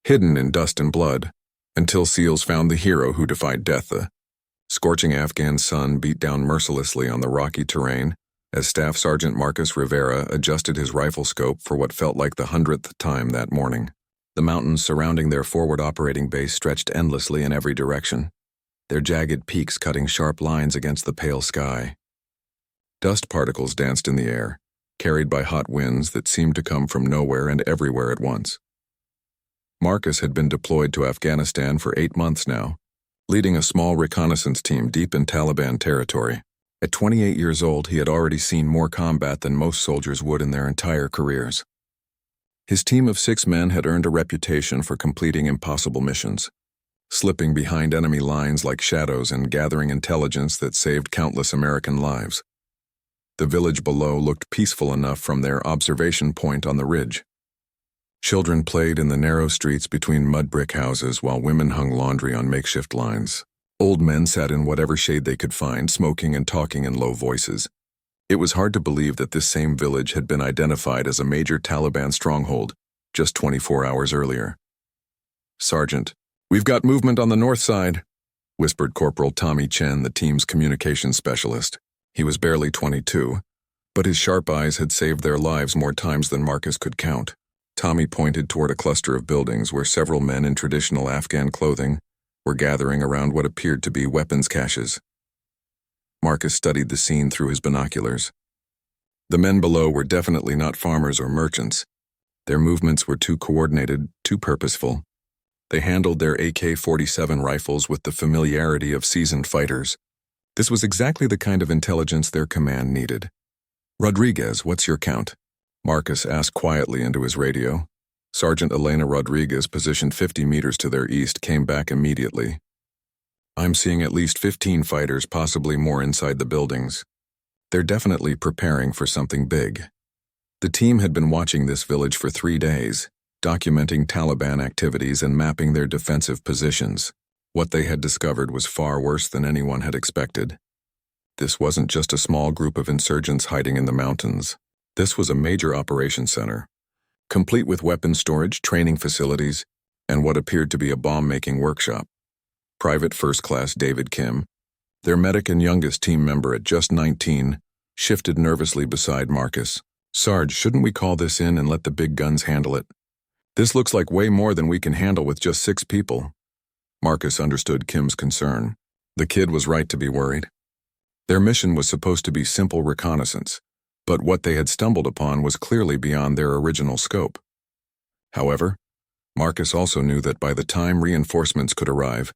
hidden in dust and blood, until SEALs found the hero who defied death. The scorching Afghan sun beat down mercilessly on the rocky terrain as Staff Sergeant Marcus Rivera adjusted his rifle scope for what felt like the 100th time that morning. The mountains surrounding their forward operating base stretched endlessly in every direction, their jagged peaks cutting sharp lines against the pale sky. Dust particles danced in the air, carried by hot winds that seemed to come from nowhere and everywhere at once. Marcus had been deployed to Afghanistan for 8 months now, leading a small reconnaissance team deep in Taliban territory. At 28 years old, he had already seen more combat than most soldiers would in their entire careers. His team of 6 men had earned a reputation for completing impossible missions, slipping behind enemy lines like shadows and gathering intelligence that saved countless American lives. The village below looked peaceful enough from their observation point on the ridge. Children played in the narrow streets between mud brick houses while women hung laundry on makeshift lines. Old men sat in whatever shade they could find, smoking and talking in low voices. It was hard to believe that this same village had been identified as a major Taliban stronghold just 24 hours earlier. "Sergeant, we've got movement on the north side," whispered Corporal Tommy Chen, the team's communications specialist. He was barely 22, but his sharp eyes had saved their lives more times than Marcus could count. Tommy pointed toward a cluster of buildings where several men in traditional Afghan clothing were gathering around what appeared to be weapons caches. Marcus studied the scene through his binoculars. The men below were definitely not farmers or merchants. Their movements were too coordinated, too purposeful. They handled their AK-47 rifles with the familiarity of seasoned fighters. This was exactly the kind of intelligence their command needed. "Rodriguez, what's your count?" Marcus asked quietly into his radio. Sergeant Elena Rodriguez, positioned 50 meters to their east, came back immediately. "I'm seeing at least 15 fighters, possibly more inside the buildings. They're definitely preparing for something big." The team had been watching this village for 3 days, documenting Taliban activities and mapping their defensive positions. What they had discovered was far worse than anyone had expected. This wasn't just a small group of insurgents hiding in the mountains. This was a major operations center, complete with weapons storage, training facilities, and what appeared to be a bomb-making workshop. Private First Class David Kim, their medic and youngest team member at just 19, shifted nervously beside Marcus. "Sarge, shouldn't we call this in and let the big guns handle it? This looks like way more than we can handle with just 6 people. Marcus understood Kim's concern. The kid was right to be worried. Their mission was supposed to be simple reconnaissance, but what they had stumbled upon was clearly beyond their original scope. However, Marcus also knew that by the time reinforcements could arrive,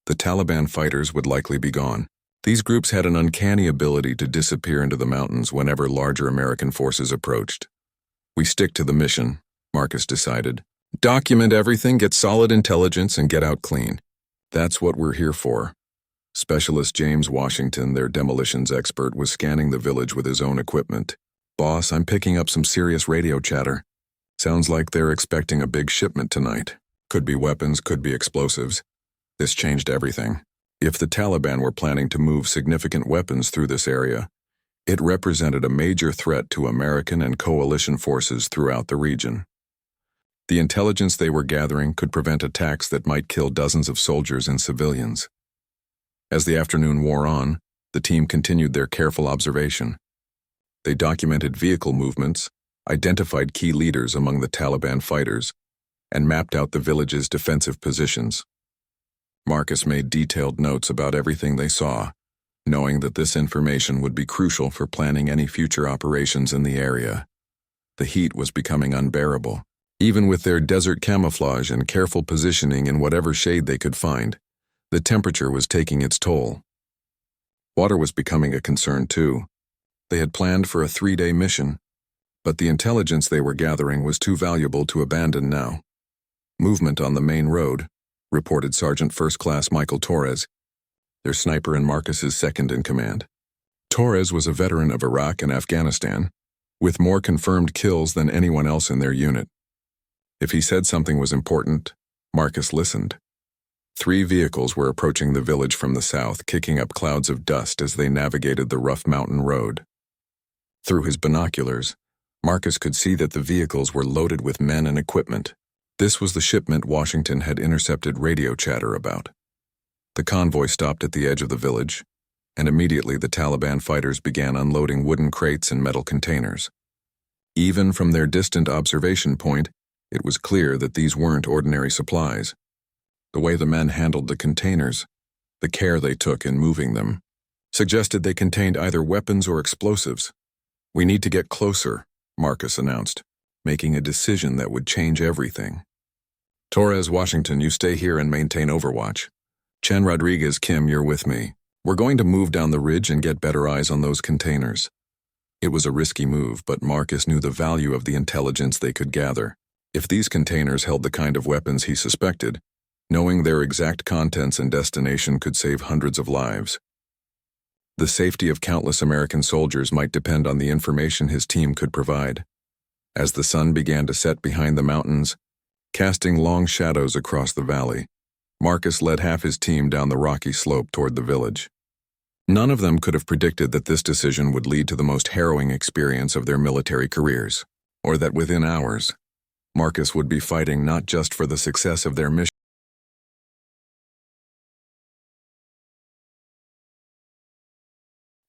the Taliban fighters would likely be gone. These groups had an uncanny ability to disappear into the mountains whenever larger American forces approached. "We stick to the mission," Marcus decided. "Document everything, get solid intelligence, and get out clean. That's what we're here for." Specialist James Washington, their demolitions expert, was scanning the village with his own equipment. "Boss, I'm picking up some serious radio chatter. Sounds like they're expecting a big shipment tonight. Could be weapons, could be explosives. This changed everything. If the Taliban were planning to move significant weapons through this area, it represented a major threat to American and coalition forces throughout the region. The intelligence they were gathering could prevent attacks that might kill dozens of soldiers and civilians. As the afternoon wore on, the team continued their careful observation. They documented vehicle movements, identified key leaders among the Taliban fighters, and mapped out the village's defensive positions. Marcus made detailed notes about everything they saw, knowing that this information would be crucial for planning any future operations in the area. The heat was becoming unbearable. Even with their desert camouflage and careful positioning in whatever shade they could find, the temperature was taking its toll. Water was becoming a concern too. They had planned for a 3-day mission, but the intelligence they were gathering was too valuable to abandon now. "Movement on the main road," reported Sergeant First Class Michael Torres, their sniper and Marcus's second-in-command. Torres was a veteran of Iraq and Afghanistan, with more confirmed kills than anyone else in their unit. If he said something was important, Marcus listened. 3 vehicles were approaching the village from the south, kicking up clouds of dust as they navigated the rough mountain road. Through his binoculars, Marcus could see that the vehicles were loaded with men and equipment. This was the shipment Washington had intercepted radio chatter about. The convoy stopped at the edge of the village, and immediately the Taliban fighters began unloading wooden crates and metal containers. Even from their distant observation point, it was clear that these weren't ordinary supplies. The way the men handled the containers, the care they took in moving them, suggested they contained either weapons or explosives. "We need to get closer," Marcus announced, making a decision that would change everything. "Torres, Washington, you stay here and maintain overwatch. Chen, Rodriguez, Kim, you're with me. We're going to move down the ridge and get better eyes on those containers." It was a risky move, but Marcus knew the value of the intelligence they could gather. If these containers held the kind of weapons he suspected, knowing their exact contents and destination could save hundreds of lives. The safety of countless American soldiers might depend on the information his team could provide. As the sun began to set behind the mountains, casting long shadows across the valley, Marcus led half his team down the rocky slope toward the village. None of them could have predicted that this decision would lead to the most harrowing experience of their military careers, or that within hours, Marcus would be fighting not just for the success of their mission.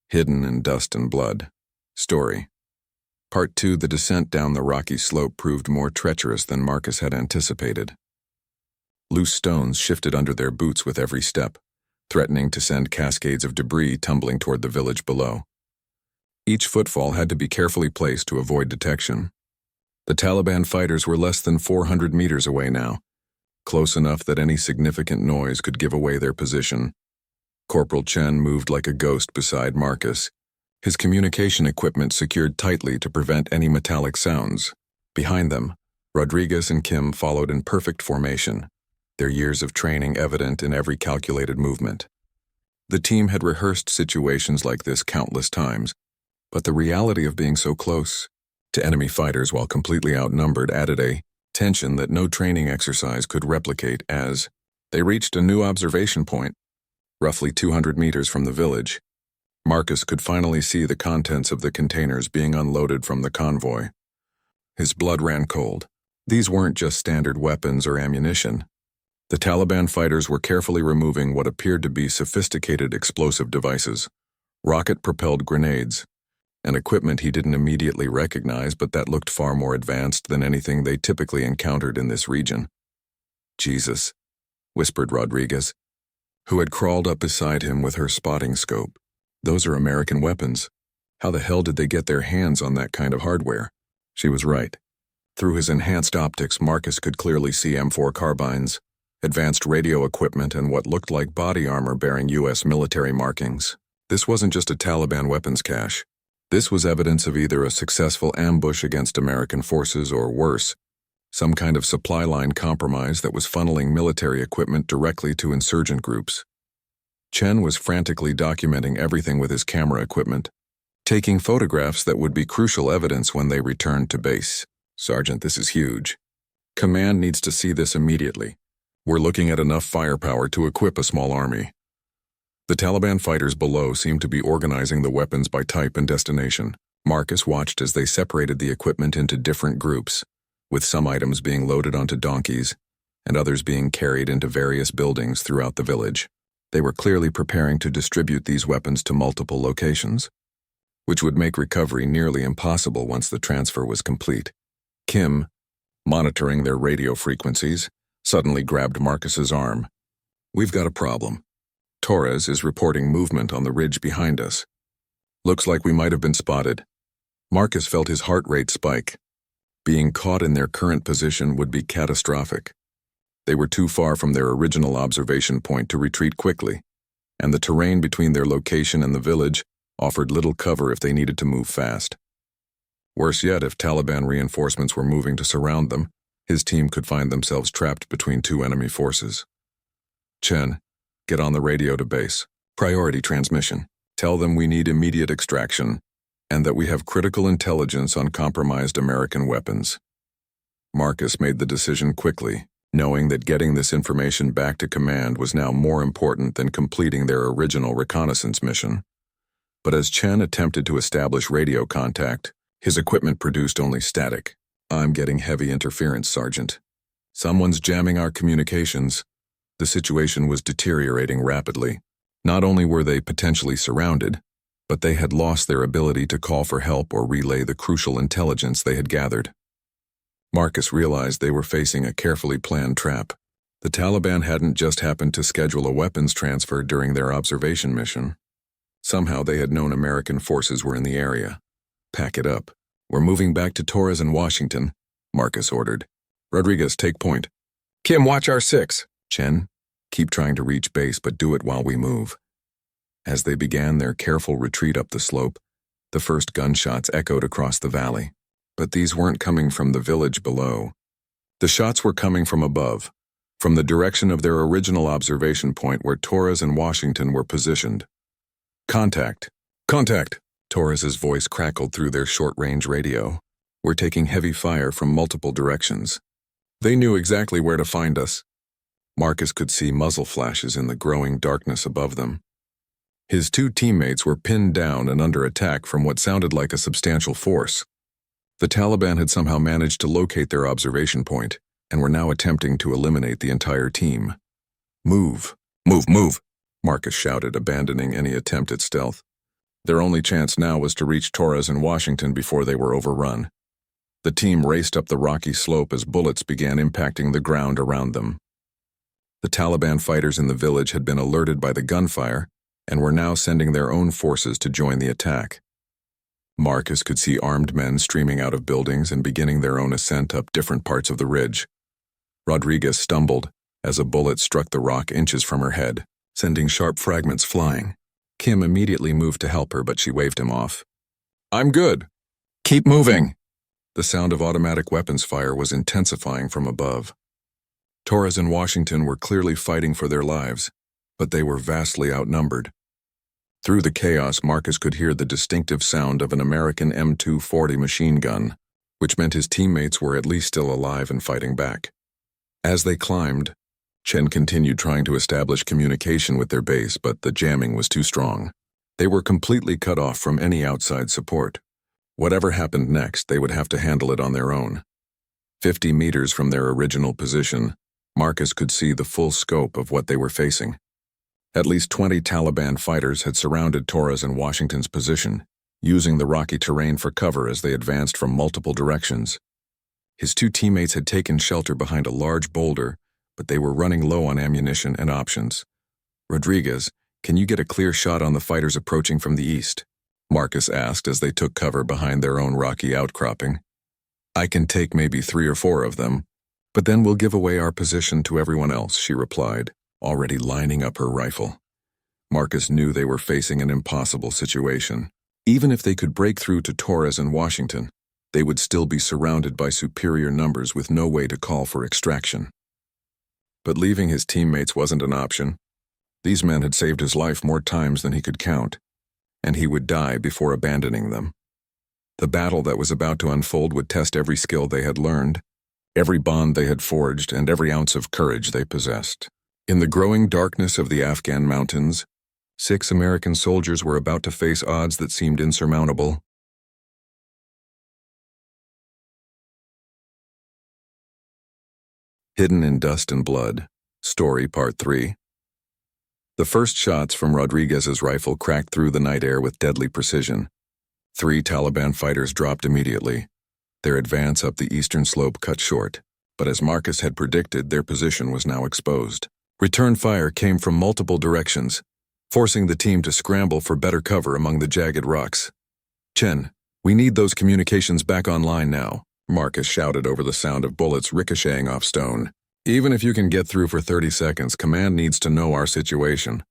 Hidden in Dust and Blood. Story. Part 2. The descent down the rocky slope proved more treacherous than Marcus had anticipated. Loose stones shifted under their boots with every step, threatening to send cascades of debris tumbling toward the village below. Each footfall had to be carefully placed to avoid detection. The Taliban fighters were less than 400 meters away now, close enough that any significant noise could give away their position. Corporal Chen moved like a ghost beside Marcus, his communication equipment secured tightly to prevent any metallic sounds. Behind them, Rodriguez and Kim followed in perfect formation, their years of training evident in every calculated movement. The team had rehearsed situations like this countless times, but the reality of being so close to enemy fighters while completely outnumbered added a tension that no training exercise could replicate. As they reached a new observation point, roughly 200 meters from the village, Marcus could finally see the contents of the containers being unloaded from the convoy. His blood ran cold. These weren't just standard weapons or ammunition. The Taliban fighters were carefully removing what appeared to be sophisticated explosive devices, rocket-propelled grenades, and equipment he didn't immediately recognize but that looked far more advanced than anything they typically encountered in this region. "Jesus," whispered Rodriguez, who had crawled up beside him with her spotting scope. "Those are American weapons. How the hell did they get their hands on that kind of hardware?" She was right. Through his enhanced optics, Marcus could clearly see M4 carbines, advanced radio equipment, and what looked like body armor bearing U.S. military markings. This wasn't just a Taliban weapons cache. This was evidence of either a successful ambush against American forces or, worse, some kind of supply line compromise that was funneling military equipment directly to insurgent groups. Chen was frantically documenting everything with his camera equipment, taking photographs that would be crucial evidence when they returned to base. "Sergeant, this is huge. Command needs to see this immediately. We're looking at enough firepower to equip a small army." The Taliban fighters below seemed to be organizing the weapons by type and destination. Marcus watched as they separated the equipment into different groups, with some items being loaded onto donkeys and others being carried into various buildings throughout the village. They were clearly preparing to distribute these weapons to multiple locations, which would make recovery nearly impossible once the transfer was complete. Kim, monitoring their radio frequencies, suddenly grabbed Marcus's arm. "We've got a problem. Torres is reporting movement on the ridge behind us. Looks like we might have been spotted." Marcus felt his heart rate spike. Being caught in their current position would be catastrophic. They were too far from their original observation point to retreat quickly, and the terrain between their location and the village offered little cover if they needed to move fast. Worse yet, if Taliban reinforcements were moving to surround them, his team could find themselves trapped between two enemy forces. "Chen, get on the radio to base. Priority transmission. Tell them we need immediate extraction, and that we have critical intelligence on compromised American weapons." Marcus made the decision quickly, knowing that getting this information back to command was now more important than completing their original reconnaissance mission. But as Chen attempted to establish radio contact, his equipment produced only static. "I'm getting heavy interference, Sergeant." Someone's jamming our communications. The situation was deteriorating rapidly. Not only were they potentially surrounded, but they had lost their ability to call for help or relay the crucial intelligence they had gathered. Marcus realized they were facing a carefully planned trap. The Taliban hadn't just happened to schedule a weapons transfer during their observation mission. Somehow they had known American forces were in the area. "Pack it up. We're moving back to Torres and Washington," Marcus ordered. "Rodriguez, take point. Kim, watch our 6. Chen, keep trying to reach base, but do it while we move." As they began their careful retreat up the slope, the first gunshots echoed across the valley. But these weren't coming from the village below. The shots were coming from above, from the direction of their original observation point where Torres and Washington were positioned. "Contact! Contact!" Torres's voice crackled through their short-range radio. "We're taking heavy fire from multiple directions." They knew exactly where to find us. Marcus could see muzzle flashes in the growing darkness above them. His 2 teammates were pinned down and under attack from what sounded like a substantial force. The Taliban had somehow managed to locate their observation point and were now attempting to eliminate the entire team. "Move! Move! Move!" Marcus shouted, abandoning any attempt at stealth. Their only chance now was to reach Torres and Washington before they were overrun. The team raced up the rocky slope as bullets began impacting the ground around them. The Taliban fighters in the village had been alerted by the gunfire and were now sending their own forces to join the attack. Marcus could see armed men streaming out of buildings and beginning their own ascent up different parts of the ridge. Rodriguez stumbled as a bullet struck the rock inches from her head, sending sharp fragments flying. Kim immediately moved to help her, but she waved him off. "I'm good. Keep moving." The sound of automatic weapons fire was intensifying from above. Torres and Washington were clearly fighting for their lives, but they were vastly outnumbered. Through the chaos, Marcus could hear the distinctive sound of an American M240 machine gun, which meant his teammates were at least still alive and fighting back. As they climbed, Chen continued trying to establish communication with their base, but the jamming was too strong. They were completely cut off from any outside support. Whatever happened next, they would have to handle it on their own. 50 meters from their original position, Marcus could see the full scope of what they were facing. At least 20 Taliban fighters had surrounded Torres and Washington's position, using the rocky terrain for cover as they advanced from multiple directions. His 2 teammates had taken shelter behind a large boulder, but they were running low on ammunition and options. "Rodriguez, can you get a clear shot on the fighters approaching from the east?" Marcus asked as they took cover behind their own rocky outcropping. "I can take maybe 3 or 4 of them, but then we'll give away our position to everyone else," she replied, already lining up her rifle. Marcus knew they were facing an impossible situation. Even if they could break through to Torres and Washington, they would still be surrounded by superior numbers with no way to call for extraction. But leaving his teammates wasn't an option. These men had saved his life more times than he could count, and he would die before abandoning them. The battle that was about to unfold would test every skill they had learned, every bond they had forged, and every ounce of courage they possessed. In the growing darkness of the Afghan mountains, 6 American soldiers were about to face odds that seemed insurmountable. Hidden in Dust and Blood, Story Part 3. The first shots from Rodriguez's rifle cracked through the night air with deadly precision. 3 Taliban fighters dropped immediately. Their advance up the eastern slope cut short, but as Marcus had predicted, their position was now exposed. Return fire came from multiple directions, forcing the team to scramble for better cover among the jagged rocks. "Chen, we need those communications back online now," Marcus shouted over the sound of bullets ricocheting off stone. "Even if you can get through for 30 seconds, command needs to know our situation."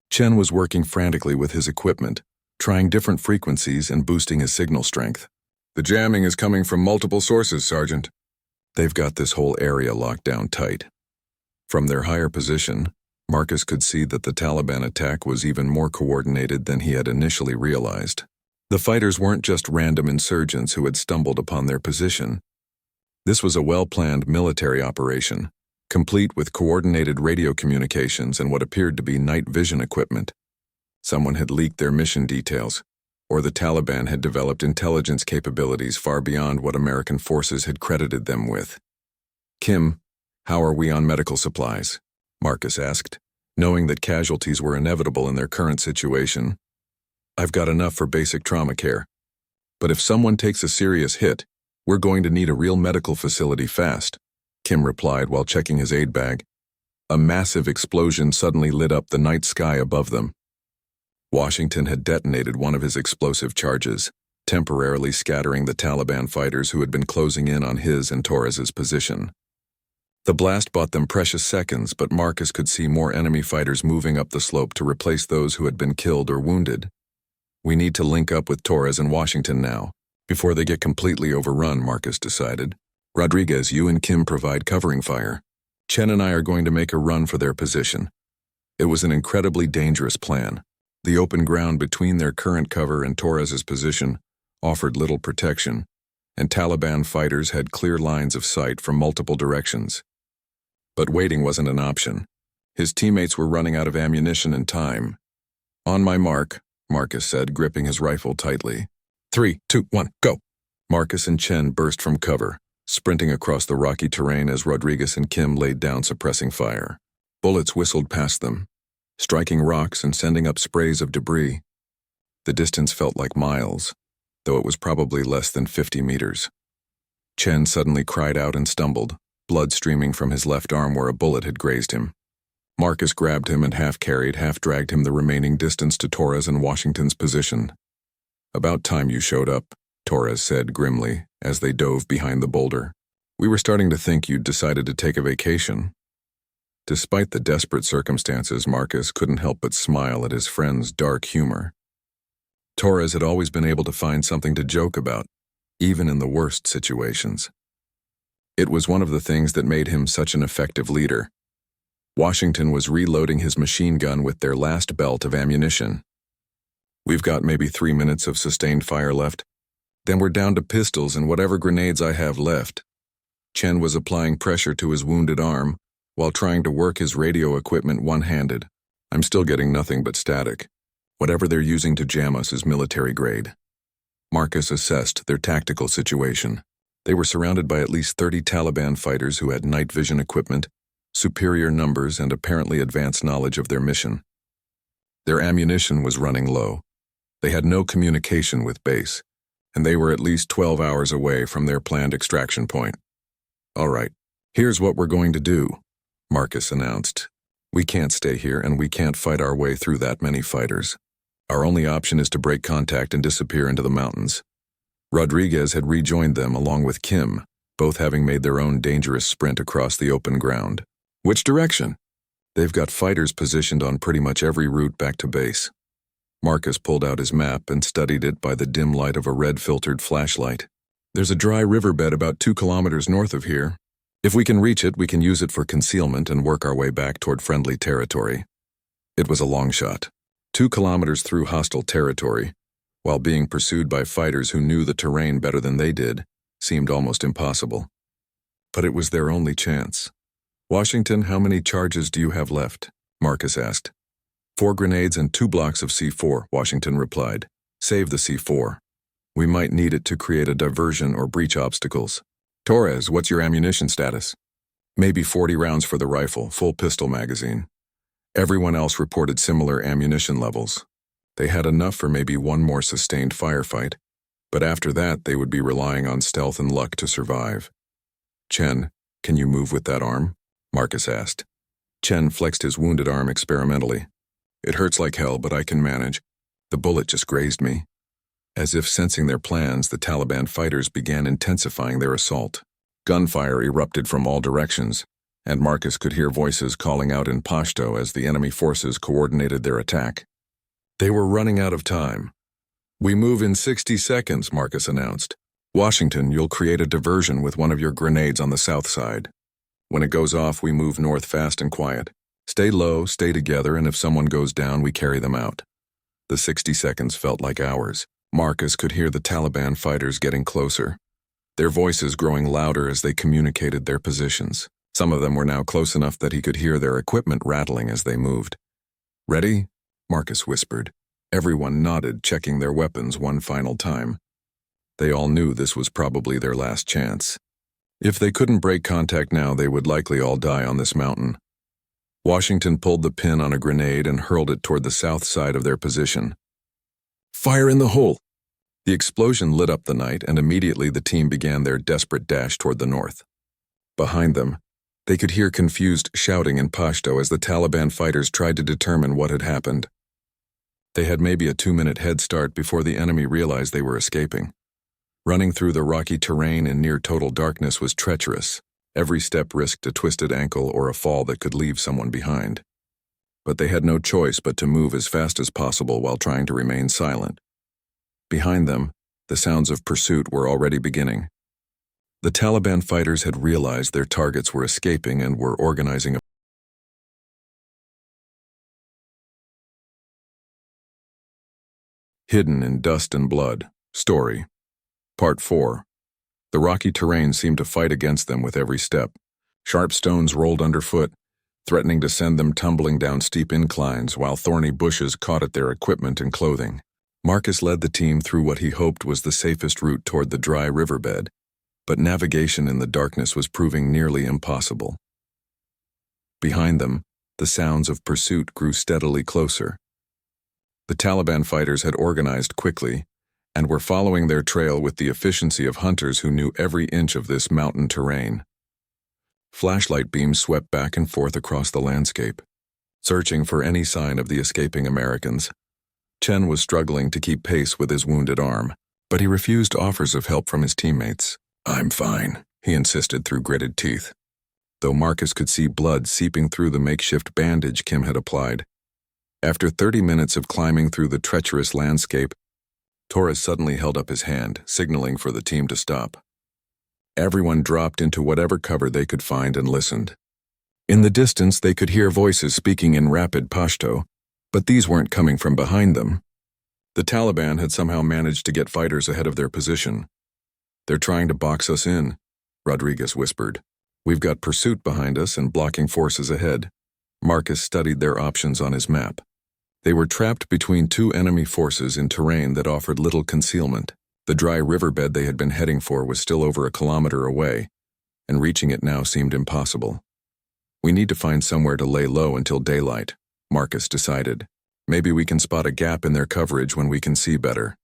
Chen was working frantically with his equipment, trying different frequencies and boosting his signal strength. "The jamming is coming from multiple sources, Sergeant." "They've got this whole area locked down tight." From their higher position, Marcus could see that the Taliban attack was even more coordinated than he had initially realized. The fighters weren't just random insurgents who had stumbled upon their position. This was a well-planned military operation, complete with coordinated radio communications and what appeared to be night vision equipment. Someone had leaked their mission details, or the Taliban had developed intelligence capabilities far beyond what American forces had credited them with. "Kim, "How are we on medical supplies?" Marcus asked, knowing that casualties were inevitable in their current situation. "I've got enough for basic trauma care. But if someone takes a serious hit, we're going to need a real medical facility fast," Kim replied while checking his aid bag. A massive explosion suddenly lit up the night sky above them. Washington had detonated one of his explosive charges, temporarily scattering the Taliban fighters who had been closing in on his and Torres's position. The blast bought them precious seconds, but Marcus could see more enemy fighters moving up the slope to replace those who had been killed or wounded. "We need to link up with Torres and Washington now, before they get completely overrun," Marcus decided. "Rodriguez, you and Kim provide covering fire. Chen and I are going to make a run for their position." It was an incredibly dangerous plan. The open ground between their current cover and Torres's position offered little protection, and Taliban fighters had clear lines of sight from multiple directions. But waiting wasn't an option. His teammates were running out of ammunition and time. "On my mark," Marcus said, gripping his rifle tightly. 3, 2, 1, go! Marcus and Chen burst from cover, sprinting across the rocky terrain as Rodriguez and Kim laid down suppressing fire. Bullets whistled past them, striking rocks and sending up sprays of debris. The distance felt like miles, though it was probably less than 50 meters. Chen suddenly cried out and stumbled, blood streaming from his left arm where a bullet had grazed him. Marcus grabbed him and half-carried, half-dragged him the remaining distance to Torres and Washington's position. "About time you showed up," Torres said grimly as they dove behind the boulder. "We were starting to think you'd decided to take a vacation." Despite the desperate circumstances, Marcus couldn't help but smile at his friend's dark humor. Torres had always been able to find something to joke about, even in the worst situations. It was one of the things that made him such an effective leader. Washington was reloading his machine gun with their last belt of ammunition. "We've got maybe 3 minutes of sustained fire left. Then we're down to pistols and whatever grenades I have left." Chen was applying pressure to his wounded arm while trying to work his radio equipment one-handed. "I'm still getting nothing but static. Whatever they're using to jam us is military grade." Marcus assessed their tactical situation. They were surrounded by at least 30 Taliban fighters who had night vision equipment, superior numbers, and apparently advanced knowledge of their mission. Their ammunition was running low. They had no communication with base, and they were at least 12 hours away from their planned extraction point. "All right, here's what we're going to do," Marcus announced. "We can't stay here, and we can't fight our way through that many fighters. Our only option is to break contact and disappear into the mountains." Rodriguez had rejoined them along with Kim, both having made their own dangerous sprint across the open ground. "Which direction?" "They've got fighters positioned on pretty much every route back to base." Marcus pulled out his map and studied it by the dim light of a red-filtered flashlight. "There's a dry riverbed about 2 kilometers north of here. If we can reach it, we can use it for concealment and work our way back toward friendly territory." It was a long shot. 2 kilometers through hostile territory, while being pursued by fighters who knew the terrain better than they did, seemed almost impossible. But it was their only chance. "Washington, how many charges do you have left?" Marcus asked. 4 grenades and 2 blocks of C4, Washington replied. "Save the C4. We might need it to create a diversion or breach obstacles." "Torres, what's your ammunition status?" "Maybe 40 rounds for the rifle, full pistol magazine." Everyone else reported similar ammunition levels. They had enough for maybe one more sustained firefight, but after that they would be relying on stealth and luck to survive. "Chen, can you move with that arm?" Marcus asked. Chen flexed his wounded arm experimentally. "It hurts like hell, but I can manage. The bullet just grazed me." As if sensing their plans, the Taliban fighters began intensifying their assault. Gunfire erupted from all directions, and Marcus could hear voices calling out in Pashto as the enemy forces coordinated their attack. They were running out of time. "We move in 60 seconds, Marcus announced. "Washington, you'll create a diversion with one of your grenades on the south side. When it goes off, we move north fast and quiet. Stay low, stay together, and if someone goes down, we carry them out." The 60 seconds felt like hours. Marcus could hear the Taliban fighters getting closer, their voices growing louder as they communicated their positions. Some of them were now close enough that he could hear their equipment rattling as they moved. "Ready?" Marcus whispered. Everyone nodded, checking their weapons one final time. They all knew this was probably their last chance. If they couldn't break contact now, they would likely all die on this mountain. Washington pulled the pin on a grenade and hurled it toward the south side of their position. "Fire in the hole!" The explosion lit up the night, and immediately the team began their desperate dash toward the north. Behind them, they could hear confused shouting in Pashto as the Taliban fighters tried to determine what had happened. They had maybe a 2-minute head start before the enemy realized they were escaping. Running through the rocky terrain in near total darkness was treacherous. Every step risked a twisted ankle or a fall that could leave someone behind. But they had no choice but to move as fast as possible while trying to remain silent. Behind them, the sounds of pursuit were already beginning. The Taliban fighters had realized their targets were escaping and were organizing a Hidden in Dust and Blood. Story. Part 4. The rocky terrain seemed to fight against them with every step. Sharp stones rolled underfoot, threatening to send them tumbling down steep inclines, while thorny bushes caught at their equipment and clothing. Marcus led the team through what he hoped was the safest route toward the dry riverbed, but navigation in the darkness was proving nearly impossible. Behind them, the sounds of pursuit grew steadily closer. The Taliban fighters had organized quickly and were following their trail with the efficiency of hunters who knew every inch of this mountain terrain. Flashlight beams swept back and forth across the landscape, searching for any sign of the escaping Americans. Chen was struggling to keep pace with his wounded arm, but he refused offers of help from his teammates. "I'm fine," he insisted through gritted teeth, though Marcus could see blood seeping through the makeshift bandage Kim had applied. After 30 minutes of climbing through the treacherous landscape, Torres suddenly held up his hand, signaling for the team to stop. Everyone dropped into whatever cover they could find and listened. In the distance, they could hear voices speaking in rapid Pashto, but these weren't coming from behind them. The Taliban had somehow managed to get fighters ahead of their position. "They're trying to box us in," Rodriguez whispered. "We've got pursuit behind us and blocking forces ahead." Marcus studied their options on his map. They were trapped between two enemy forces in terrain that offered little concealment. The dry riverbed they had been heading for was still over a kilometer away, and reaching it now seemed impossible. "We need to find somewhere to lay low until daylight," Marcus decided. "Maybe we can spot a gap in their coverage when we can see better."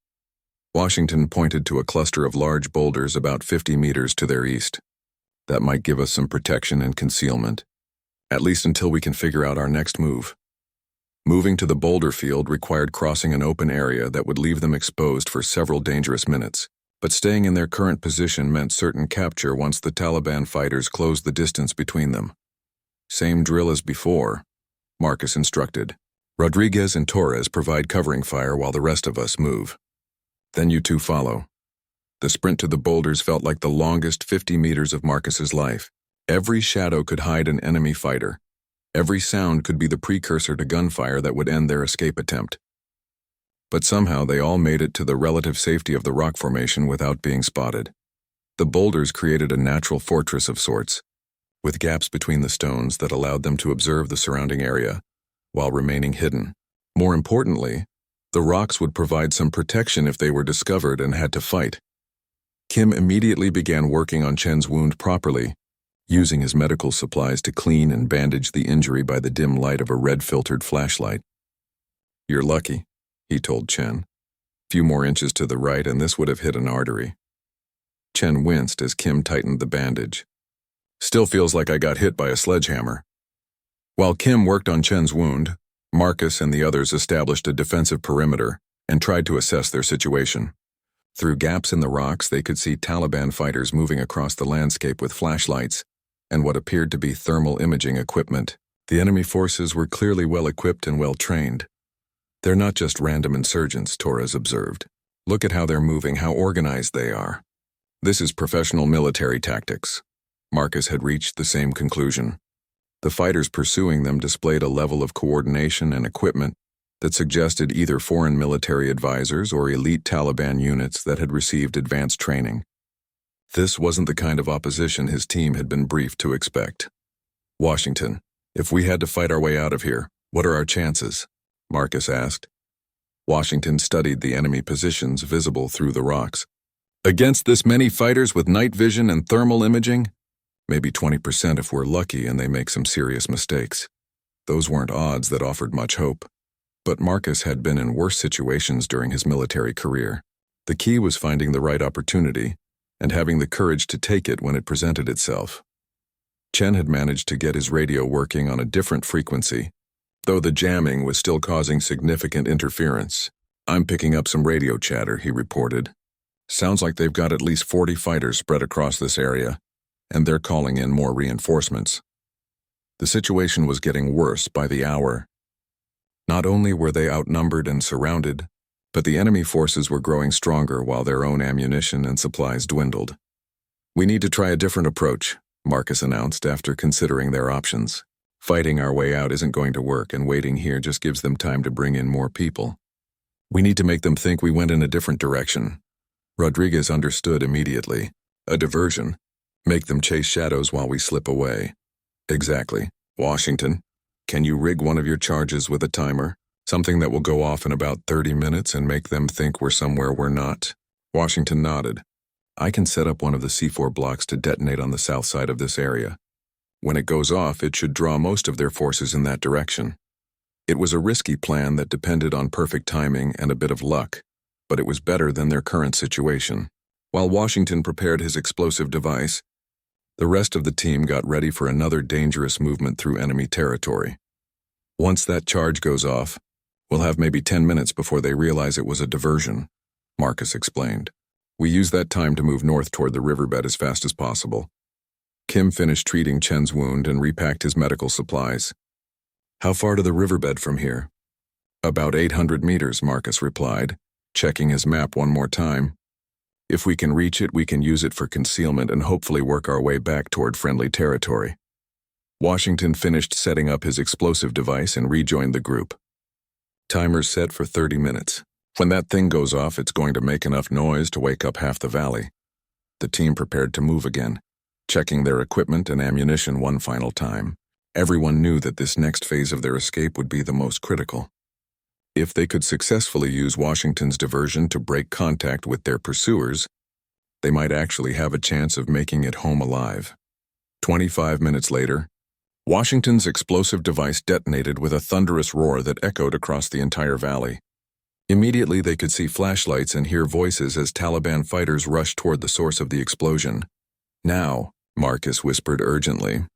Washington pointed to a cluster of large boulders about 50 meters to their east. "That might give us some protection and concealment, at least until we can figure out our next move." Moving to the boulder field required crossing an open area that would leave them exposed for several dangerous minutes, but staying in their current position meant certain capture once the Taliban fighters closed the distance between them. "Same drill as before," Marcus instructed. "Rodriguez and Torres provide covering fire while the rest of us move. Then you two follow." The sprint to the boulders felt like the longest 50 meters of Marcus's life. Every shadow could hide an enemy fighter. Every sound could be the precursor to gunfire that would end their escape attempt. But somehow they all made it to the relative safety of the rock formation without being spotted. The boulders created a natural fortress of sorts, with gaps between the stones that allowed them to observe the surrounding area while remaining hidden. More importantly, the rocks would provide some protection if they were discovered and had to fight. Kim immediately began working on Chen's wound properly, using his medical supplies to clean and bandage the injury by the dim light of a red-filtered flashlight. "You're lucky," he told Chen. "Few more inches to the right and this would have hit an artery." Chen winced as Kim tightened the bandage. "Still feels like I got hit by a sledgehammer." While Kim worked on Chen's wound, Marcus and the others established a defensive perimeter and tried to assess their situation. Through gaps in the rocks, they could see Taliban fighters moving across the landscape with flashlights and what appeared to be thermal imaging equipment. The enemy forces were clearly well-equipped and well-trained. "They're not just random insurgents," Torres observed. "Look at how they're moving, how organized they are. This is professional military tactics." Marcus had reached the same conclusion. The fighters pursuing them displayed a level of coordination and equipment that suggested either foreign military advisors or elite Taliban units that had received advanced training. This wasn't the kind of opposition his team had been briefed to expect. "Washington, if we had to fight our way out of here, what are our chances?" Marcus asked. Washington studied the enemy positions visible through the rocks. Against this many fighters with night vision and thermal imaging? Maybe 20% if we're lucky and they make some serious mistakes. Those weren't odds that offered much hope. But Marcus had been in worse situations during his military career. The key was finding the right opportunity and having the courage to take it when it presented itself. Chen had managed to get his radio working on a different frequency, though the jamming was still causing significant interference. "I'm picking up some radio chatter," he reported. "Sounds like they've got at least 40 fighters spread across this area, and they're calling in more reinforcements." The situation was getting worse by the hour. Not only were they outnumbered and surrounded, but the enemy forces were growing stronger while their own ammunition and supplies dwindled. "We need to try a different approach," Marcus announced after considering their options. "Fighting our way out isn't going to work, and waiting here just gives them time to bring in more people. We need to make them think we went in a different direction." Rodriguez understood immediately. "A diversion. Make them chase shadows while we slip away." "Exactly. Washington, can you rig one of your charges with a timer? Something that will go off in about 30 minutes and make them think we're somewhere we're not?" Washington nodded. "I can set up one of the C4 blocks to detonate on the south side of this area. When it goes off, it should draw most of their forces in that direction." It was a risky plan that depended on perfect timing and a bit of luck, but it was better than their current situation. While Washington prepared his explosive device, the rest of the team got ready for another dangerous movement through enemy territory. "Once that charge goes off, we'll have maybe 10 minutes before they realize it was a diversion," Marcus explained. "We use that time to move north toward the riverbed as fast as possible." Kim finished treating Chen's wound and repacked his medical supplies. "How far to the riverbed from here?" "About 800 meters, Marcus replied, checking his map one more time. "If we can reach it, we can use it for concealment and hopefully work our way back toward friendly territory." Washington finished setting up his explosive device and rejoined the group. "Timer's set for 30 minutes. When that thing goes off, it's going to make enough noise to wake up half the valley." The team prepared to move again, checking their equipment and ammunition one final time. Everyone knew that this next phase of their escape would be the most critical. If they could successfully use Washington's diversion to break contact with their pursuers, they might actually have a chance of making it home alive. 25 minutes later, Washington's explosive device detonated with a thunderous roar that echoed across the entire valley. Immediately they could see flashlights and hear voices as Taliban fighters rushed toward the source of the explosion. "Now," Marcus whispered urgently.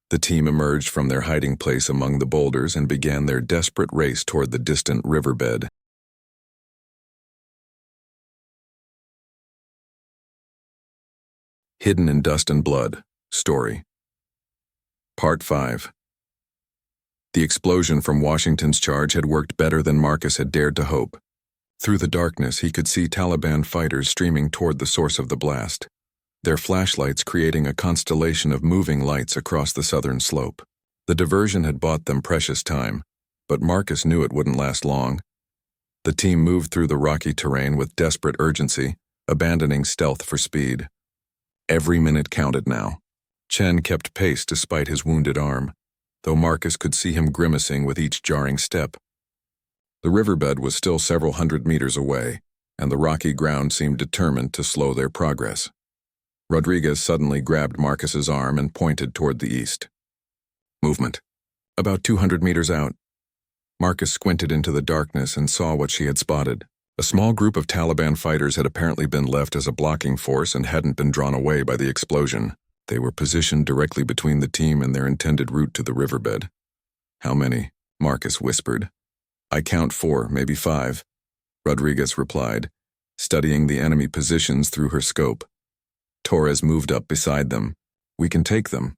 The team emerged from their hiding place among the boulders and began their desperate race toward the distant riverbed. Hidden in Dust and Blood. Story. Part 5. The explosion from Washington's charge had worked better than Marcus had dared to hope. Through the darkness, he could see Taliban fighters streaming toward the source of the blast, their flashlights creating a constellation of moving lights across the southern slope. The diversion had bought them precious time, but Marcus knew it wouldn't last long. The team moved through the rocky terrain with desperate urgency, abandoning stealth for speed. Every minute counted now. Chen kept pace despite his wounded arm, though Marcus could see him grimacing with each jarring step. The riverbed was still several hundred meters away, and the rocky ground seemed determined to slow their progress. Rodriguez suddenly grabbed Marcus's arm and pointed toward the east. "Movement. About 200 meters out." Marcus squinted into the darkness and saw what she had spotted. A small group of Taliban fighters had apparently been left as a blocking force and hadn't been drawn away by the explosion. They were positioned directly between the team and their intended route to the riverbed. "How many?" Marcus whispered. "I count 4, maybe 5, Rodriguez replied, studying the enemy positions through her scope. Torres moved up beside them. "We can take them.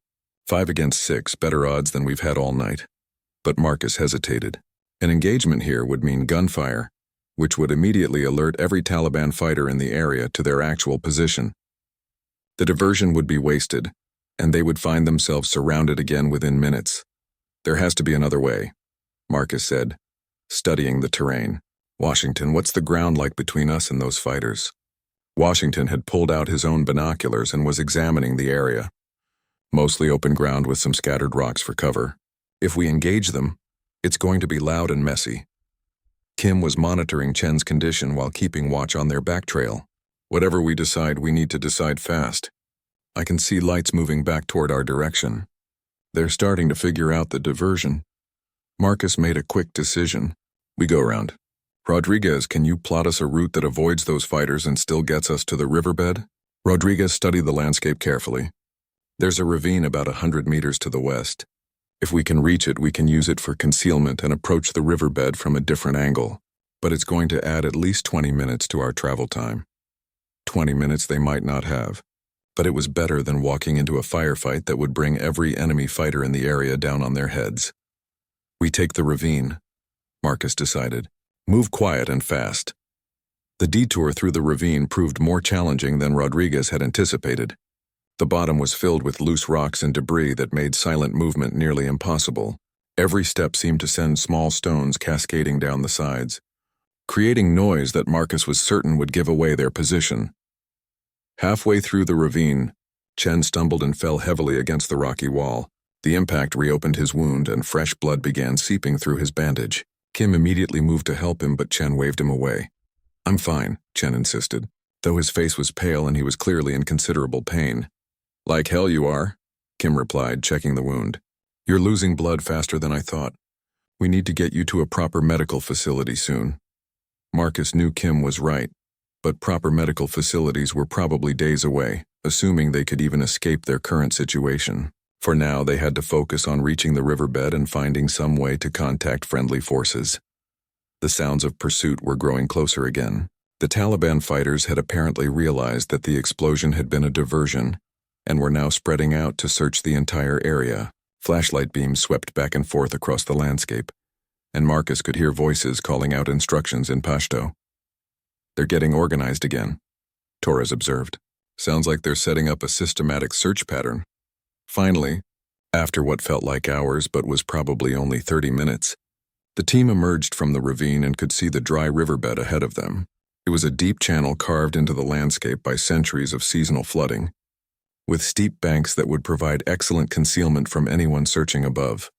5 against 6, better odds than we've had all night." But Marcus hesitated. An engagement here would mean gunfire, which would immediately alert every Taliban fighter in the area to their actual position. The diversion would be wasted, and they would find themselves surrounded again within minutes. "There has to be another way," Marcus said, studying the terrain. "Washington, what's the ground like between us and those fighters?" Washington had pulled out his own binoculars and was examining the area. "Mostly open ground with some scattered rocks for cover. If we engage them, it's going to be loud and messy." Kim was monitoring Chen's condition while keeping watch on their back trail. Whatever we decide, we need to decide fast. I can see lights moving back toward our direction. They're starting to figure out the diversion. Marcus made a quick decision. We go around. Rodriguez, can you plot us a route that avoids those fighters and still gets us to the riverbed? Rodriguez studied the landscape carefully. There's a ravine about 100 meters to the west. If we can reach it, we can use it for concealment and approach the riverbed from a different angle. But it's going to add at least 20 minutes to our travel time. 20 minutes they might not have. But it was better than walking into a firefight that would bring every enemy fighter in the area down on their heads. We take the ravine, Marcus decided. Move quiet and fast. The detour through the ravine proved more challenging than Rodriguez had anticipated. The bottom was filled with loose rocks and debris that made silent movement nearly impossible. Every step seemed to send small stones cascading down the sides, creating noise that Marcus was certain would give away their position. Halfway through the ravine, Chen stumbled and fell heavily against the rocky wall. The impact reopened his wound and fresh blood began seeping through his bandage. Kim immediately moved to help him, but Chen waved him away. I'm fine, Chen insisted, though his face was pale and he was clearly in considerable pain. Like hell you are, Kim replied, checking the wound. You're losing blood faster than I thought. We need to get you to a proper medical facility soon. Marcus knew Kim was right, but proper medical facilities were probably days away, assuming they could even escape their current situation. For now, they had to focus on reaching the riverbed and finding some way to contact friendly forces. The sounds of pursuit were growing closer again. The Taliban fighters had apparently realized that the explosion had been a diversion and were now spreading out to search the entire area. Flashlight beams swept back and forth across the landscape, and Marcus could hear voices calling out instructions in Pashto. They're getting organized again, Torres observed. Sounds like they're setting up a systematic search pattern. Finally, after what felt like hours but was probably only 30 minutes, the team emerged from the ravine and could see the dry riverbed ahead of them. It was a deep channel carved into the landscape by centuries of seasonal flooding, with steep banks that would provide excellent concealment from anyone searching above.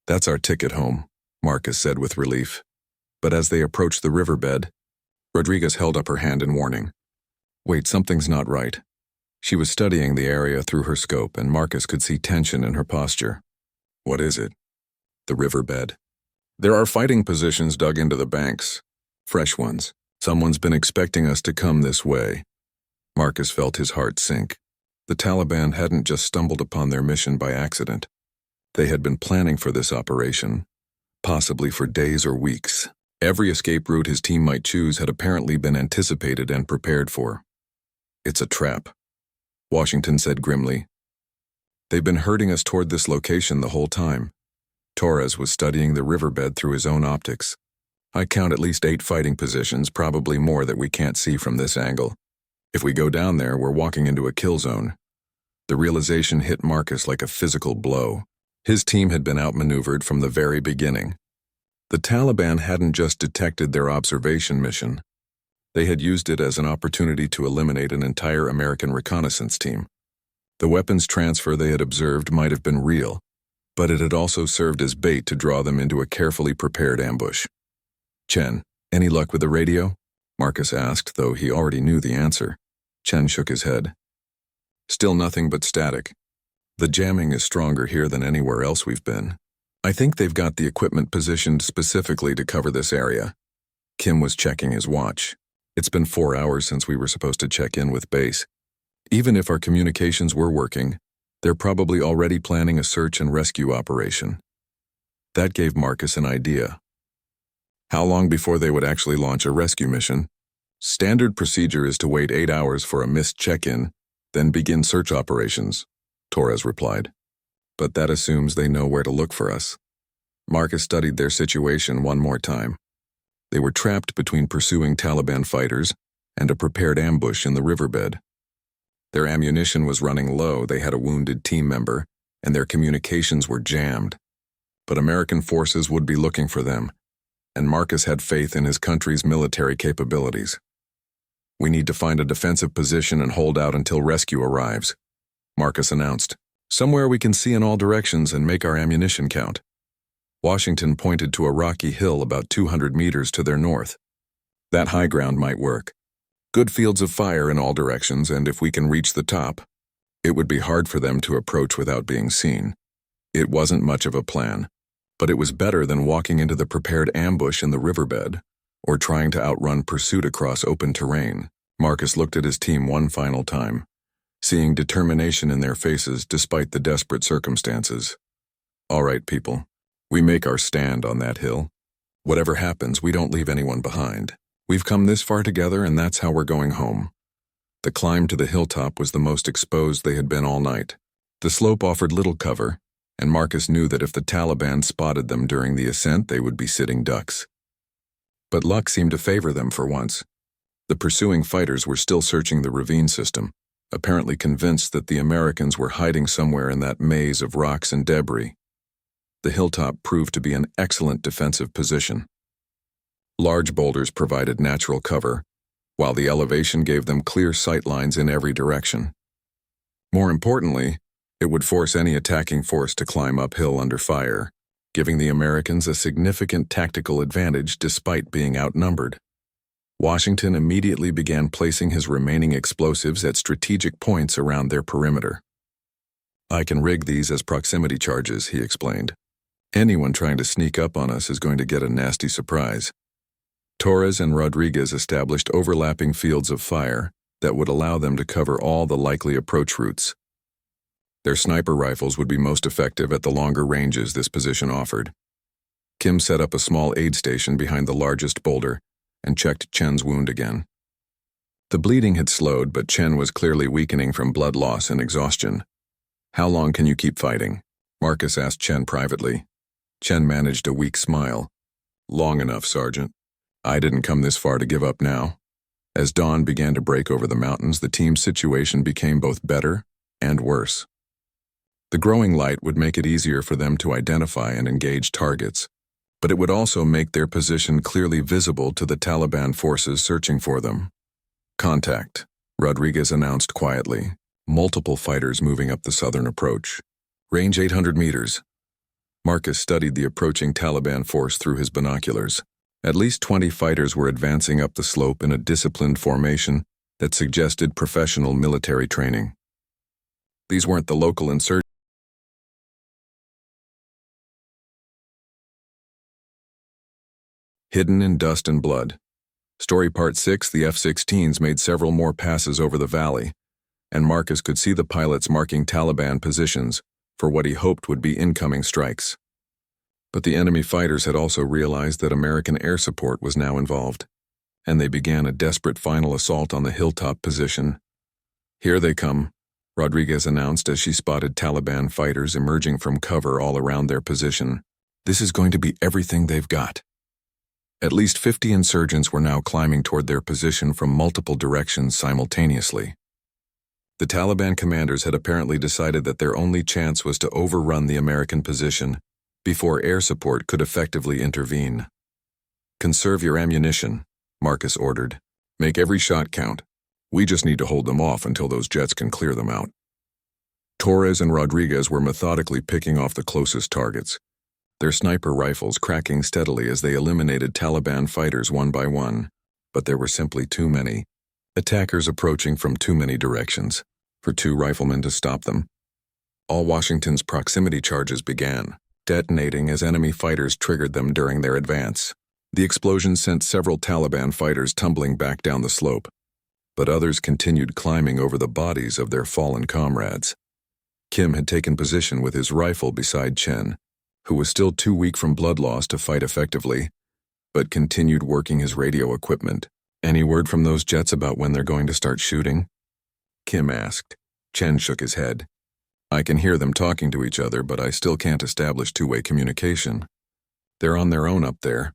That's our ticket home, Marcus said with relief. But as they approached the riverbed, Rodriguez held up her hand in warning. Wait, something's not right. She was studying the area through her scope, and Marcus could see tension in her posture. What is it? The riverbed. There are fighting positions dug into the banks. Fresh ones. Someone's been expecting us to come this way. Marcus felt his heart sink. The Taliban hadn't just stumbled upon their mission by accident. They had been planning for this operation, possibly for days or weeks. Every escape route his team might choose had apparently been anticipated and prepared for. It's a trap, Washington said grimly. They've been herding us toward this location the whole time. Torres was studying the riverbed through his own optics. I count at least 8 fighting positions, probably more that we can't see from this angle. If we go down there, we're walking into a kill zone. The realization hit Marcus like a physical blow. His team had been outmaneuvered from the very beginning. The Taliban hadn't just detected their observation mission. They had used it as an opportunity to eliminate an entire American reconnaissance team. The weapons transfer they had observed might have been real, but it had also served as bait to draw them into a carefully prepared ambush. Chen, any luck with the radio? Marcus asked, though he already knew the answer. Chen shook his head. Still nothing but static. The jamming is stronger here than anywhere else we've been. I think they've got the equipment positioned specifically to cover this area. Kim was checking his watch. It's been 4 hours since we were supposed to check in with base. Even if our communications were working, they're probably already planning a search and rescue operation. That gave Marcus an idea. How long before they would actually launch a rescue mission? Standard procedure is to wait 8 hours for a missed check-in, then begin search operations, Torres replied. But that assumes they know where to look for us. Marcus studied their situation one more time. They were trapped between pursuing Taliban fighters and a prepared ambush in the riverbed. Their ammunition was running low, they had a wounded team member, and their communications were jammed. But American forces would be looking for them, and Marcus had faith in his country's military capabilities. We need to find a defensive position and hold out until rescue arrives, Marcus announced. Somewhere we can see in all directions and make our ammunition count. Washington pointed to a rocky hill about 200 meters to their north. That high ground might work. Good fields of fire in all directions, and if we can reach the top, it would be hard for them to approach without being seen. It wasn't much of a plan, but it was better than walking into the prepared ambush in the riverbed or trying to outrun pursuit across open terrain. Marcus looked at his team one final time, seeing determination in their faces despite the desperate circumstances. All right, people, we make our stand on that hill. Whatever happens, we don't leave anyone behind. We've come this far together, and that's how we're going home. The climb to the hilltop was the most exposed they had been all night. The slope offered little cover, and Marcus knew that if the Taliban spotted them during the ascent, they would be sitting ducks. But luck seemed to favor them for once. The pursuing fighters were still searching the ravine system, apparently convinced that the Americans were hiding somewhere in that maze of rocks and debris. The hilltop proved to be an excellent defensive position. Large boulders provided natural cover, while the elevation gave them clear sight lines in every direction. More importantly, it would force any attacking force to climb uphill under fire, giving the Americans a significant tactical advantage despite being outnumbered. Washington immediately began placing his remaining explosives at strategic points around their perimeter. I can rig these as proximity charges, he explained. Anyone trying to sneak up on us is going to get a nasty surprise. Torres and Rodriguez established overlapping fields of fire that would allow them to cover all the likely approach routes. Their sniper rifles would be most effective at the longer ranges this position offered. Kim set up a small aid station behind the largest boulder and checked Chen's wound again. The bleeding had slowed, but Chen was clearly weakening from blood loss and exhaustion. How long can you keep fighting? Marcus asked Chen privately. Chen managed a weak smile. Long enough, Sergeant. I didn't come this far to give up now. As dawn began to break over the mountains, the team's situation became both better and worse. The growing light would make it easier for them to identify and engage targets, but it would also make their position clearly visible to the Taliban forces searching for them. Contact, Rodriguez announced quietly. Multiple fighters moving up the southern approach. Range 800 meters. Marcus studied the approaching Taliban force through his binoculars. At least 20 fighters were advancing up the slope in a disciplined formation that suggested professional military training. These weren't the local insurgents. Hidden in dust and blood. Story Part 6, the F-16s made several more passes over the valley, and Marcus could see the pilots marking Taliban positions for what he hoped would be incoming strikes. But the enemy fighters had also realized that American air support was now involved, and they began a desperate final assault on the hilltop position. Here they come, Rodriguez announced as she spotted Taliban fighters emerging from cover all around their position. This is going to be everything they've got. At least 50 insurgents were now climbing toward their position from multiple directions simultaneously. The Taliban commanders had apparently decided that their only chance was to overrun the American position before air support could effectively intervene. Conserve your ammunition, Marcus ordered. Make every shot count. We just need to hold them off until those jets can clear them out. Torres and Rodriguez were methodically picking off the closest targets, their sniper rifles cracking steadily as they eliminated Taliban fighters one by one. But there were simply too many. Attackers approaching from too many directions for 2 riflemen to stop them. All Washington's proximity charges began, detonating as enemy fighters triggered them during their advance. The explosion sent several Taliban fighters tumbling back down the slope, but others continued climbing over the bodies of their fallen comrades. Kim had taken position with his rifle beside Chen, who was still too weak from blood loss to fight effectively, but continued working his radio equipment. Any word from those jets about when they're going to start shooting? Kim asked. Chen shook his head. I can hear them talking to each other, but I still can't establish two-way communication. They're on their own up there.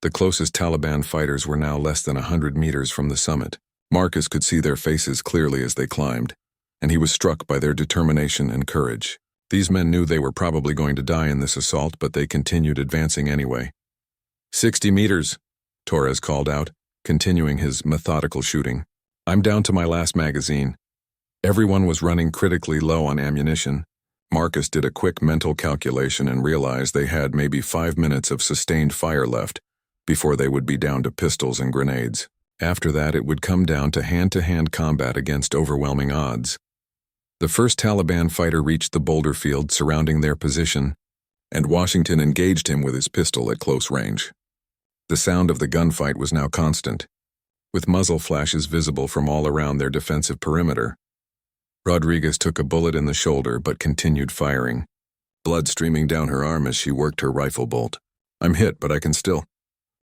The closest Taliban fighters were now less than 100 meters from the summit. Marcus could see their faces clearly as they climbed, and he was struck by their determination and courage. These men knew they were probably going to die in this assault, but they continued advancing anyway. 60 meters, Torres called out, continuing his methodical shooting. I'm down to my last magazine. Everyone was running critically low on ammunition. Marcus did a quick mental calculation and realized they had maybe 5 minutes of sustained fire left before they would be down to pistols and grenades. After that, it would come down to hand-to-hand combat against overwhelming odds. The first Taliban fighter reached the boulder field surrounding their position, and Washington engaged him with his pistol at close range. The sound of the gunfight was now constant, with muzzle flashes visible from all around their defensive perimeter. Rodriguez took a bullet in the shoulder but continued firing, blood streaming down her arm as she worked her rifle bolt. "I'm hit, but I can still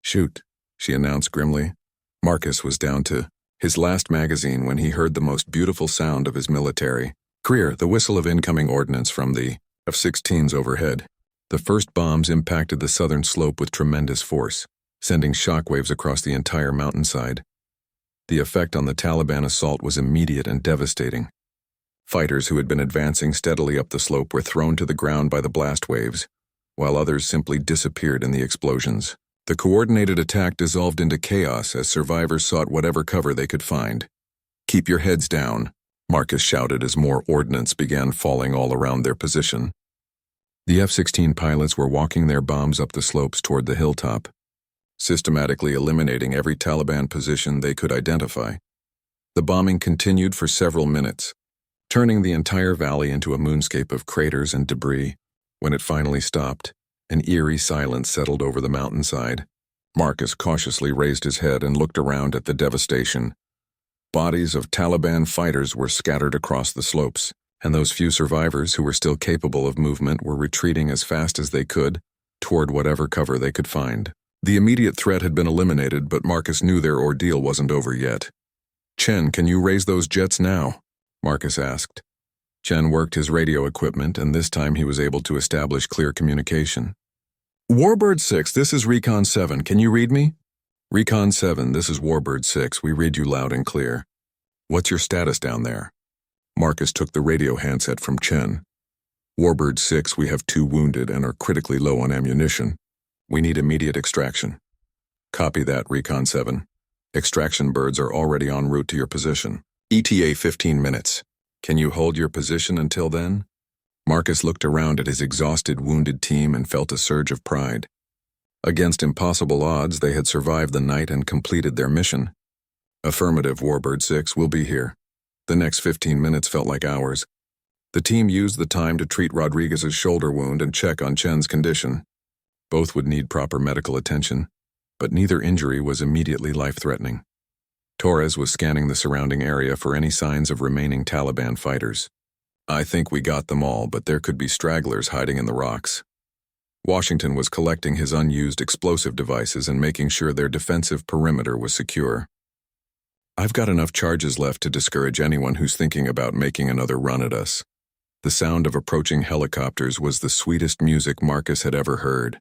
shoot," she announced grimly. Marcus was down to his last magazine when he heard the most beautiful sound of his military career, the whistle of incoming ordnance from the F-16s overhead. The first bombs impacted the southern slope with tremendous force, sending shockwaves across the entire mountainside. The effect on the Taliban assault was immediate and devastating. Fighters who had been advancing steadily up the slope were thrown to the ground by the blast waves, while others simply disappeared in the explosions. The coordinated attack dissolved into chaos as survivors sought whatever cover they could find. "Keep your heads down," Marcus shouted as more ordnance began falling all around their position. The F-16 pilots were walking their bombs up the slopes toward the hilltop, systematically eliminating every Taliban position they could identify. The bombing continued for several minutes, turning the entire valley into a moonscape of craters and debris. When it finally stopped, an eerie silence settled over the mountainside. Marcus cautiously raised his head and looked around at the devastation. Bodies of Taliban fighters were scattered across the slopes, and those few survivors who were still capable of movement were retreating as fast as they could toward whatever cover they could find. The immediate threat had been eliminated, but Marcus knew their ordeal wasn't over yet. "Chen, can you raise those jets now?" Marcus asked. Chen worked his radio equipment, and this time he was able to establish clear communication. "Warbird 6, this is Recon 7. Can you read me?" "Recon 7, this is Warbird 6. We read you loud and clear. What's your status down there?" Marcus took the radio handset from Chen. "Warbird 6, we have 2 wounded and are critically low on ammunition. We need immediate extraction." "Copy that, Recon 7. Extraction birds are already en route to your position. ETA 15 minutes. Can you hold your position until then?" Marcus looked around at his exhausted, wounded team and felt a surge of pride. Against impossible odds, they had survived the night and completed their mission. "Affirmative, Warbird 6, we'll be here." The next 15 minutes felt like hours. The team used the time to treat Rodriguez's shoulder wound and check on Chen's condition. Both would need proper medical attention, but neither injury was immediately life-threatening. Torres was scanning the surrounding area for any signs of remaining Taliban fighters. "I think we got them all, but there could be stragglers hiding in the rocks." Washington was collecting his unused explosive devices and making sure their defensive perimeter was secure. "I've got enough charges left to discourage anyone who's thinking about making another run at us." The sound of approaching helicopters was the sweetest music Marcus had ever heard.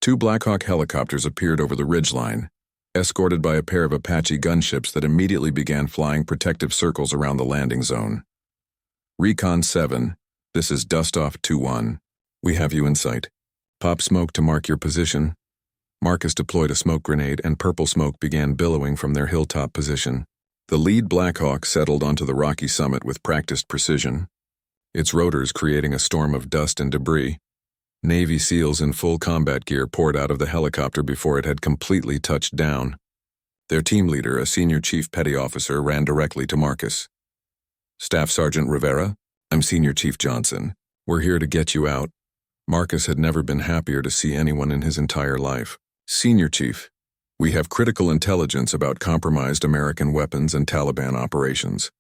2 Black Hawk helicopters appeared over the ridgeline, escorted by a pair of Apache gunships that immediately began flying protective circles around the landing zone. "Recon 7, this is Dustoff 2-1. We have you in sight. Pop smoke to mark your position." Marcus deployed a smoke grenade, and purple smoke began billowing from their hilltop position. The lead Black Hawk settled onto the rocky summit with practiced precision, its rotors creating a storm of dust and debris. Navy SEALs in full combat gear poured out of the helicopter before it had completely touched down. Their team leader, a senior chief petty officer, ran directly to Marcus. "Staff Sergeant Rivera, I'm Senior Chief Johnson. We're here to get you out." Marcus had never been happier to see anyone in his entire life. "Senior Chief, we have critical intelligence about compromised American weapons and Taliban operations.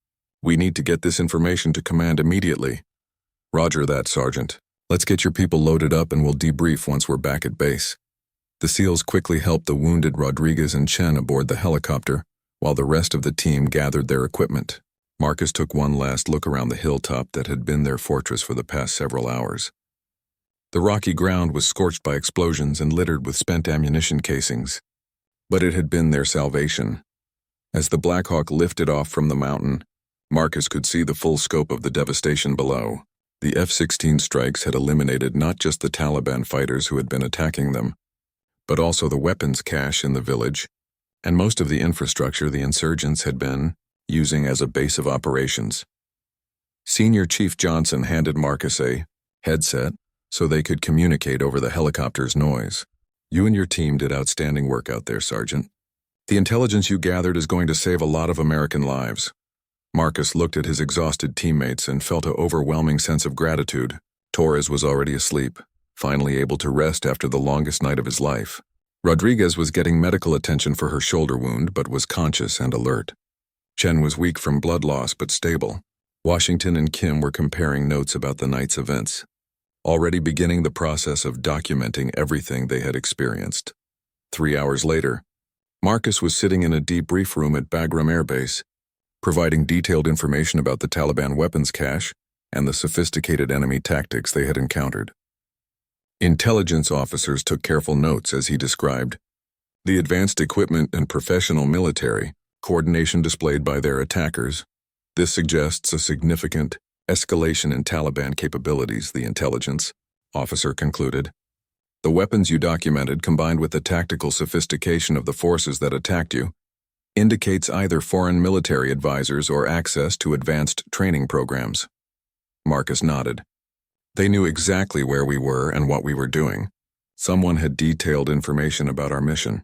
We need to get this information to command immediately." "Roger that, Sergeant. Let's get your people loaded up and we'll debrief once we're back at base." The SEALs quickly helped the wounded Rodriguez and Chen aboard the helicopter, while the rest of the team gathered their equipment. Marcus took one last look around the hilltop that had been their fortress for the past several hours. The rocky ground was scorched by explosions and littered with spent ammunition casings. But it had been their salvation. As the Black Hawk lifted off from the mountain, Marcus could see the full scope of the devastation below. The F-16 strikes had eliminated not just the Taliban fighters who had been attacking them, but also the weapons cache in the village, and most of the infrastructure the insurgents had been using as a base of operations. Senior Chief Johnson handed Marcus a headset so they could communicate over the helicopter's noise. "You and your team did outstanding work out there, Sergeant. The intelligence you gathered is going to save a lot of American lives. Marcus looked at his exhausted teammates and felt an overwhelming sense of gratitude. Torres was already asleep, finally able to rest after the longest night of his life. Rodriguez was getting medical attention for her shoulder wound but was conscious and alert. Chen was weak from blood loss but stable. Washington and Kim were comparing notes about the night's events, already beginning the process of documenting everything they had experienced. 3 hours later, Marcus was sitting in a debrief room at Bagram Air Base, providing detailed information about the Taliban weapons cache and the sophisticated enemy tactics they had encountered. Intelligence officers took careful notes as he described the advanced equipment and professional military coordination displayed by their attackers. This suggests a significant escalation in Taliban capabilities, the intelligence officer concluded. The weapons you documented, combined with the tactical sophistication of the forces that attacked you, indicates either foreign military advisors or access to advanced training programs. Marcus nodded. They knew exactly where we were and what we were doing. Someone had detailed information about our mission.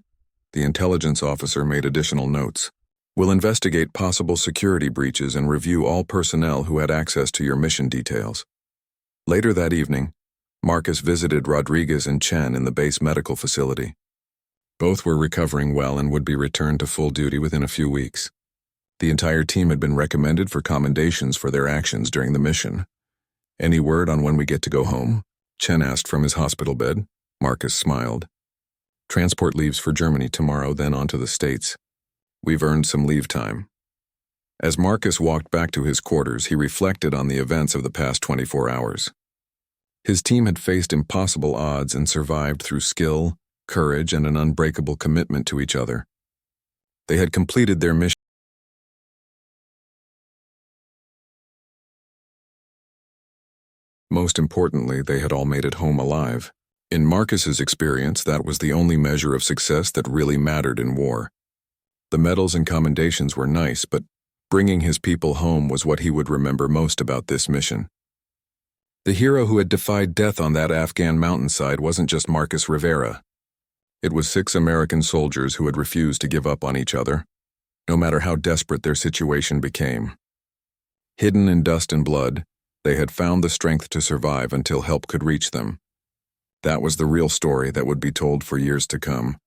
The intelligence officer made additional notes. We'll investigate possible security breaches and review all personnel who had access to your mission details. Later that evening, Marcus visited Rodriguez and Chen in the base medical facility. Both were recovering well and would be returned to full duty within a few weeks. The entire team had been recommended for commendations for their actions during the mission. Any word on when we get to go home? Chen asked from his hospital bed. Marcus smiled. Transport leaves for Germany tomorrow, then on to the States. We've earned some leave time. As Marcus walked back to his quarters, he reflected on the events of the past 24 hours. His team had faced impossible odds and survived through skill, courage, and an unbreakable commitment to each other. They had completed their mission. Most importantly, they had all made it home alive. In Marcus's experience, that was the only measure of success that really mattered in war. The medals and commendations were nice, but bringing his people home was what he would remember most about this mission. The hero who had defied death on that Afghan mountainside wasn't just Marcus Rivera. It was 6 American soldiers who had refused to give up on each other, no matter how desperate their situation became. Hidden in dust and blood, they had found the strength to survive until help could reach them. That was the real story that would be told for years to come.